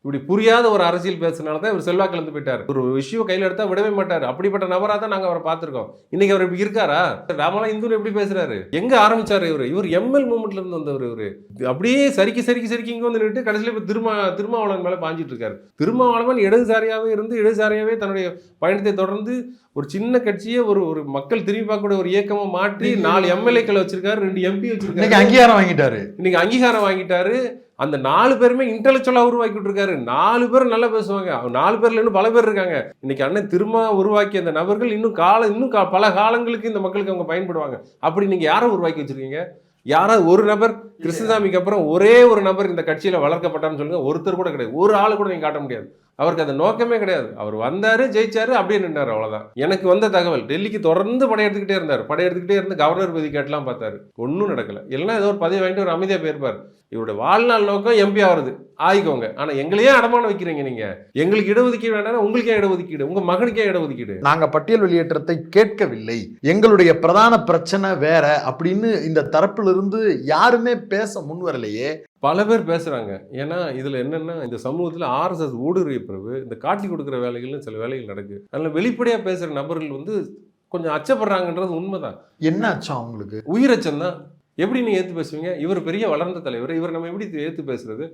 இப்படி புரியாத ஒரு அரசியல் பேசுனால தான் இவர் செல்வாக்கு இழந்து போயிட்டார். ஒரு விஷயம் கையில் எடுத்தா விடவே மாட்டார். அப்படிப்பட்ட நபராக தான் நாங்கள் அவரை பார்த்துருக்கோம். இன்னைக்கு அவர் இப்படி இருக்காரா? ராமலா இந்துன்னு எப்படி பேசுறாரு? எங்க ஆரம்பிச்சாரு இவர் எம்எல் மூமெண்ட்ல இருந்து வந்தவர். இவரு அப்படியே சரிக்கி இங்க வந்து நின்று கடைசியில் இப்போ திருமாவளவன் மேல பாஞ்சிட்டு இருக்காரு. திருமாவளவன் இடதுசாரியாவே இருந்து இடதுசாரியாவே தன்னுடைய பயணத்தை தொடர்ந்து ஒரு சின்ன கட்சியை ஒரு மக்கள் திரும்பி பார்க்கக்கூடிய ஒரு இயக்கமா மாற்றி 4 எம்எல்ஏக்கள் வச்சிருக்காரு, 2 எம்பி வச்சிருக்காரு. இன்னைக்கு அங்கீகாரம் வாங்கிட்டாரு. அந்த 4 பேருமே இன்டெலெக்சுவலா உருவாக்கிட்டு இருக்காரு. 4 பேர் நல்லா பேசுவாங்க. 4 பேர்ல இன்னும் பல பேர் இருக்காங்க. இன்னைக்கு அண்ணன் திரும்ப உருவாக்கிய அந்த நபர்கள் இன்னும் பல காலங்களுக்கு இந்த மக்களுக்கு அவங்க பயன்படுவாங்க. அப்படி நீங்க யாரை உருவாக்கி வச்சிருக்கீங்க? யாராவது ஒரு நபர் கிருஷ்ணசாமிக்கு அப்புறம் ஒரே ஒரு நபர் இந்த கட்சியில வளர்க்கப்பட்டான்னு சொல்லுங்க. ஒருத்தர் கூட கிடையாது. ஒரு ஆளு கூட நீங்க காட்ட முடியாது. அவருக்கு அந்த நோக்கமே கிடையாது. அவர் வந்தாரு, ஜெயிச்சாரு, அப்படியே நின்றாரு, அவ்வளவுதான். எனக்கு வந்த தகவல், டெல்லிக்கு தொடர்ந்து படையெடுத்துக்கிட்டே இருந்தார். படையெடுத்துக்கிட்டே இருந்து கவர்னர் பதவி கேட்டலாம் பார்த்தாரு. ஒன்றும் நடக்கல. இல்லைன்னா ஏதோ ஒரு பதவி வாங்கிட்டு ஒரு அமைதியா போயிருப்பார். இவருடைய வாழ்நாள் நோக்கம் எம்பி ஆகுறது. ஆயிக்கோங்க. ஆனா எங்களையே அடமானம் வைக்கிறீங்க. நீங்க எங்களுக்கு இடஒதுக்கீடு வேண்டாம், உங்களுக்கு ஏன் இடஒதுக்கீடு? உங்க மகனுக்கே இடஒதுக்கீடு? நாங்க பட்டியல் வெளியேற்றத்தை கேட்கவில்லை, எங்களுடைய பிரதான பிரச்சனை வேற அப்படின்னு இந்த தரப்பிலிருந்து யாருமே பேச முன் வரலையே. பல பேர் பேசுறாங்க. ஏன்னா இதுல என்னன்னா, இந்த சமூகத்துல RSS ஊடுருவிய பிறகு இந்த காட்டி கொடுக்குற வேலைகள்னு சில வேலைகள் நடக்குது. அதனால வெளிப்படையா பேசுற நபர்கள் வந்து கொஞ்சம் அச்சப்படுறாங்கன்றது உண்மைதான். என்ன அச்சம் அவங்களுக்கு? உயிரச்சம் தான். எப்படி நீங்க ஏத்து பேசுவீங்க? இவர் பெரிய வளர்ந்த தலைவர், இவர் நம்ம எப்படி ஏத்து பேசுறது?